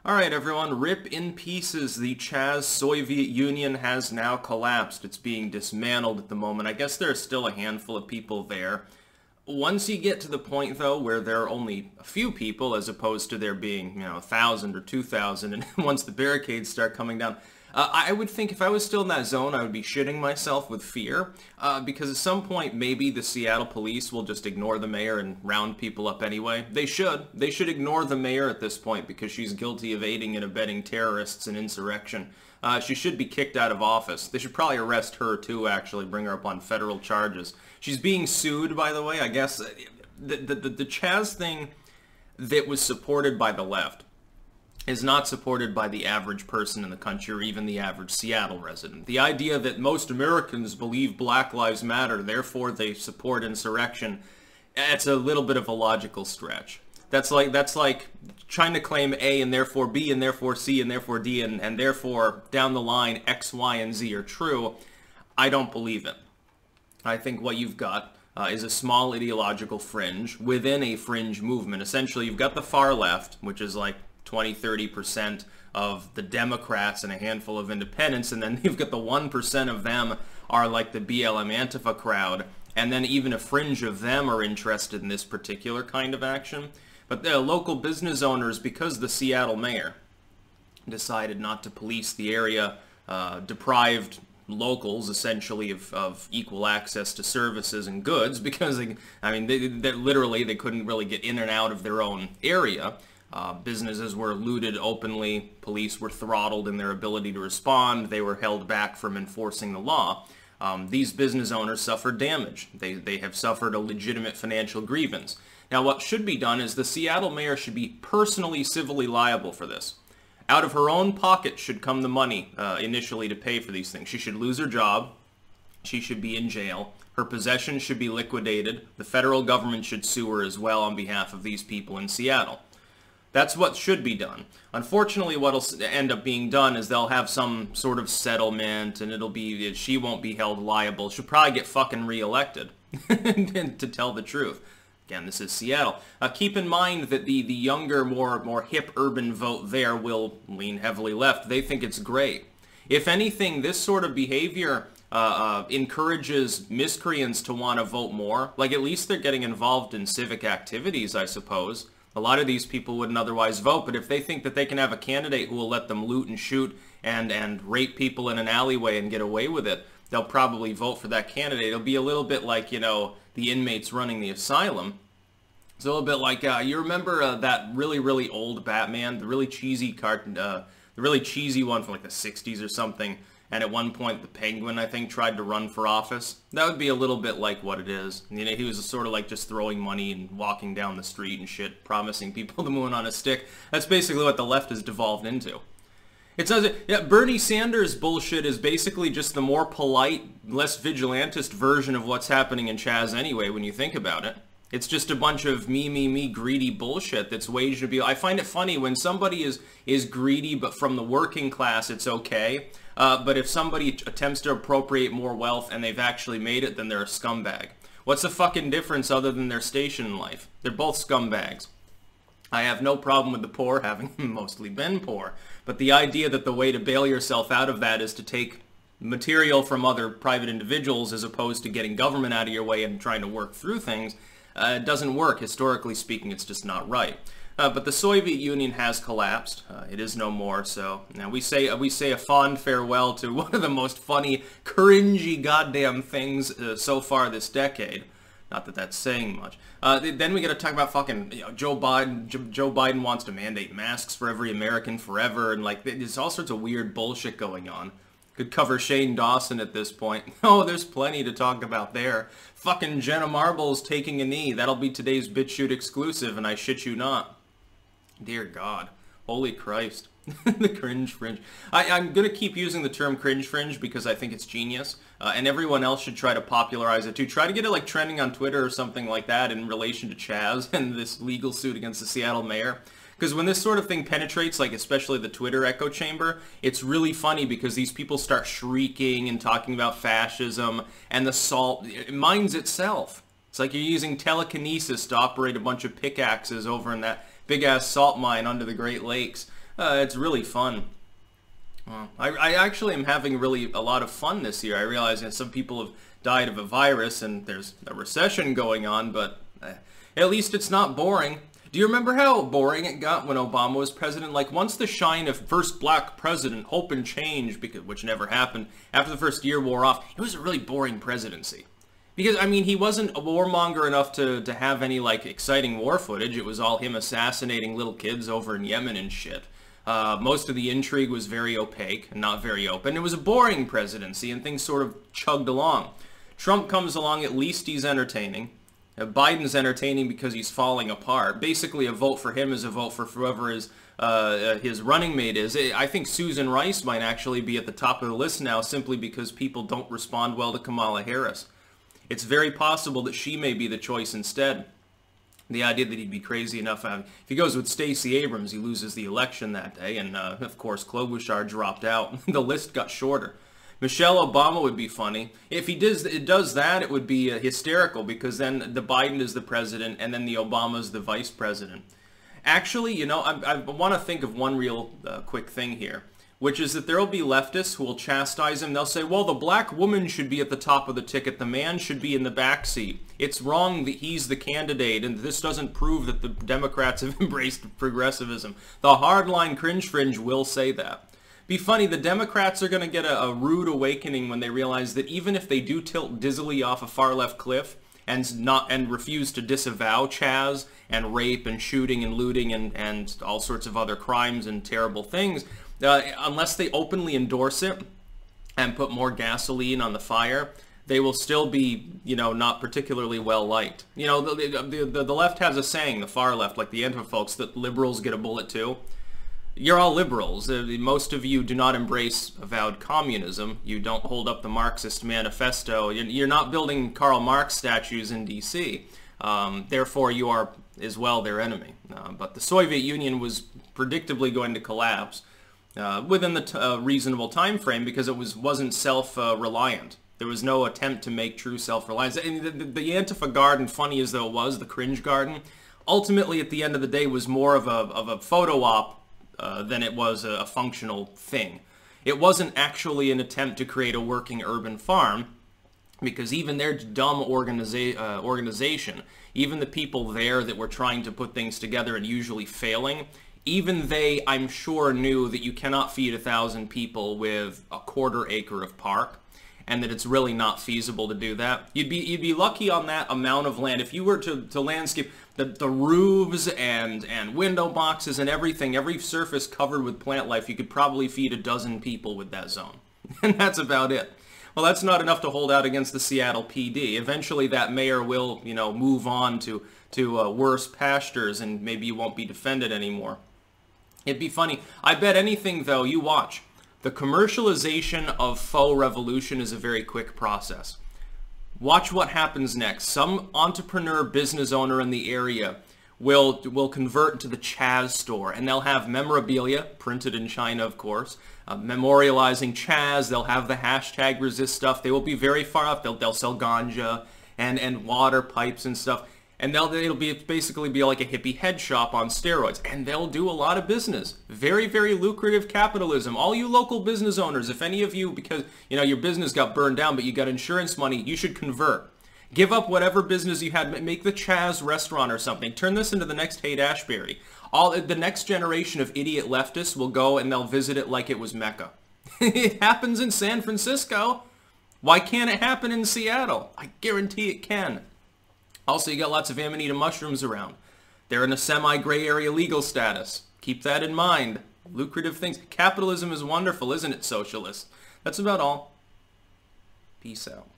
Alright everyone, rip in pieces. The CHAZ Soyviet Union has now collapsed. It's being dismantled at the moment. I guess there are still a handful of people there. Once you get to the point, though, where there are only a few people, as opposed to there being, 1,000 or 2,000, and once the barricades start coming down, I would think if I was still in that zone, I would be shitting myself with fear, because at some point, maybe the Seattle police will just ignore the mayor and round people up anyway. They should. They should ignore the mayor at this point, because she's guilty of aiding and abetting terrorists and insurrection. She should be kicked out of office. They should probably arrest her, too, actually, bring her up on federal charges. She's being sued, by the way. I guess the CHAZ thing that was supported by the left is not supported by the average person in the country or even the average Seattle resident. The idea that most Americans believe Black Lives Matter, therefore they support insurrection, it's a little bit of a logical stretch. That's like trying to claim A and therefore B and therefore C and therefore D and therefore down the line X, Y, and Z are true. I don't believe it. I think what you've got is a small ideological fringe within a fringe movement. Essentially, you've got the far left, which is like 20-30% of the Democrats and a handful of independents, and then you've got the 1% of them are like the BLM Antifa crowd, and then even a fringe of them are interested in this particular kind of action. But the local business owners, because the Seattle mayor decided not to police the area, deprived locals essentially of equal access to services and goods, because they literally they couldn't really get in and out of their own area. Businesses were looted openly, police were throttled in their ability to respond, they were held back from enforcing the law. These business owners suffered damage. They have suffered a legitimate financial grievance. Now what should be done is the Seattle mayor should be personally civilly liable for this. Out of her own pocket should come the money initially to pay for these things. She should lose her job. She should be in jail. Her possessions should be liquidated. The federal government should sue her as well on behalf of these people in Seattle. That's what should be done. Unfortunately, what'll end up being done is they'll have some sort of settlement, and she won't be held liable. She'll probably get fucking reelected, to tell the truth. Again, this is Seattle. Keep in mind that the younger, more hip urban vote there will lean heavily left. They think it's great. If anything, this sort of behavior encourages miscreants to want to vote more. Like, at least they're getting involved in civic activities, I suppose. A lot of these people wouldn't otherwise vote, but if they think that they can have a candidate who will let them loot and shoot and rape people in an alleyway and get away with it, they'll probably vote for that candidate. It'll be a little bit like, the inmates running the asylum. It's a little bit like, you remember that really old Batman, the really cheesy cartoon, the really cheesy one from like the 60s or something, and at one point the Penguin, I think, tried to run for office? That would be a little bit like what it is. He was sort of like just throwing money and walking down the street and shit, promising people the moon on a stick. That's basically what the left has devolved into. It sounds Bernie Sanders' bullshit is basically just the more polite, less vigilantist version of what's happening in CHAZ anyway, when you think about it. It's just a bunch of me greedy bullshit that's waged to be. I find it funny when somebody is greedy, but from the working class, it's okay. But if somebody attempts to appropriate more wealth and they've actually made it, then they're a scumbag. What's the fucking difference other than their station in life? They're both scumbags. I have no problem with the poor, having mostly been poor. But the idea that the way to bail yourself out of that is to take material from other private individuals as opposed to getting government out of your way and trying to work through things, it doesn't work. Historically speaking, it's just not right. But the Soviet Union has collapsed. It is no more. So now we say a fond farewell to one of the most funny, cringy goddamn things so far this decade. Not that that's saying much. Then we got to talk about fucking Joe Biden. Joe Biden wants to mandate masks for every American forever, and like there's all sorts of weird bullshit going on. Could cover Shane Dawson at this point. Oh, there's plenty to talk about there. Fucking Jenna Marbles taking a knee. That'll be today's BitChute exclusive, and I shit you not. Dear God. Holy Christ. The Cringe Fringe. I'm going to keep using the term Cringe Fringe because I think it's genius, and everyone else should try to popularize it too. Try to get it like trending on Twitter or something like that in relation to CHAZ and this legal suit against the Seattle mayor. Because when this sort of thing penetrates, like especially the Twitter echo chamber, it's really funny because these people start shrieking and talking about fascism, and the salt, it mines itself. It's like you're using telekinesis to operate a bunch of pickaxes over in that big-ass salt mine under the Great Lakes. It's really fun. Well, I actually am having really a lot of fun this year. I realize that some people have died of a virus and there's a recession going on, but at least it's not boring. Do you remember how boring it got when Obama was president? Like, once the shine of first black president, hope and change, which never happened, after the first year wore off, it was a really boring presidency. Because, I mean, he wasn't a warmonger enough to have any, like, exciting war footage. It was all him assassinating little kids over in Yemen and shit. Most of the intrigue was very opaque and not very open. It was a boring presidency, and things sort of chugged along. Trump comes along, at least he's entertaining. Biden's entertaining because he's falling apart. Basically, a vote for him is a vote for whoever his running mate is. I think Susan Rice might actually be at the top of the list now simply because people don't respond well to Kamala Harris. It's very possible that she may be the choice instead. The idea that he'd be crazy enough, if he goes with Stacey Abrams, he loses the election that day, and of course Klobuchar dropped out. The list got shorter. Michelle Obama would be funny. If he does that, it would be hysterical, because then the Biden is the president and then the Obama's the vice president. Actually, you know, I want to think of one real quick thing here, which is that there will be leftists who will chastise him. They'll say, well, the black woman should be at the top of the ticket. The man should be in the back seat. It's wrong that he's the candidate, and this doesn't prove that the Democrats have embraced progressivism. The hardline Cringe Fringe will say that. Be funny, the Democrats are going to get a rude awakening when they realize that even if they do tilt dizzily off a far-left cliff and refuse to disavow CHAZ and rape and shooting and looting and all sorts of other crimes and terrible things, unless they openly endorse it and put more gasoline on the fire, they will still be, you know, not particularly well liked. You know, the left has a saying, the far left, like the Antifa folks, that liberals get a bullet too. You're all liberals. Most of you do not embrace avowed communism. You don't hold up the Marxist manifesto. You're not building Karl Marx statues in D.C. Therefore, you are as well their enemy. But the Soviet Union was predictably going to collapse within the reasonable time frame because it wasn't self-reliant. There was no attempt to make true self-reliance. And the Antifa garden, funny as though it was, the cringe garden, ultimately at the end of the day was more of a photo op than it was a functional thing. It wasn't actually an attempt to create a working urban farm, because even their dumb organization, even the people there that were trying to put things together and usually failing, even they, I'm sure, knew that you cannot feed 1,000 people with a quarter acre of park, and that it's really not feasible to do that. You'd be lucky on that amount of land. If you were to landscape the roofs and window boxes and everything, every surface covered with plant life, you could probably feed 12 people with that zone. And that's about it. Well, that's not enough to hold out against the Seattle PD. Eventually that mayor will, you know, move on to worse pastures, and maybe you won't be defended anymore. It'd be funny. I bet anything, though, you watch. The commercialization of faux revolution is a very quick process. Watch what happens next. Some entrepreneur business owner in the area will convert to the CHAZ store, and they'll have memorabilia, printed in China, of course, memorializing CHAZ. They'll have the hashtag resist stuff. They will be very far up. They'll sell ganja and water pipes and stuff. And it'll basically be like a hippie head shop on steroids. And they'll do a lot of business. Very, very lucrative capitalism. All you local business owners, if any of you, because, you know, your business got burned down, but you got insurance money, you should convert. Give up whatever business you had. Make the CHAZ restaurant or something. Turn this into the next Haight-Ashbury. The next generation of idiot leftists will go and they'll visit it like it was Mecca. It happens in San Francisco. Why can't it happen in Seattle? I guarantee it can. Also, you got lots of amanita mushrooms around. They're in a semi-gray area legal status. Keep that in mind. Lucrative things. Capitalism is wonderful, isn't it, socialists? That's about all. Peace out.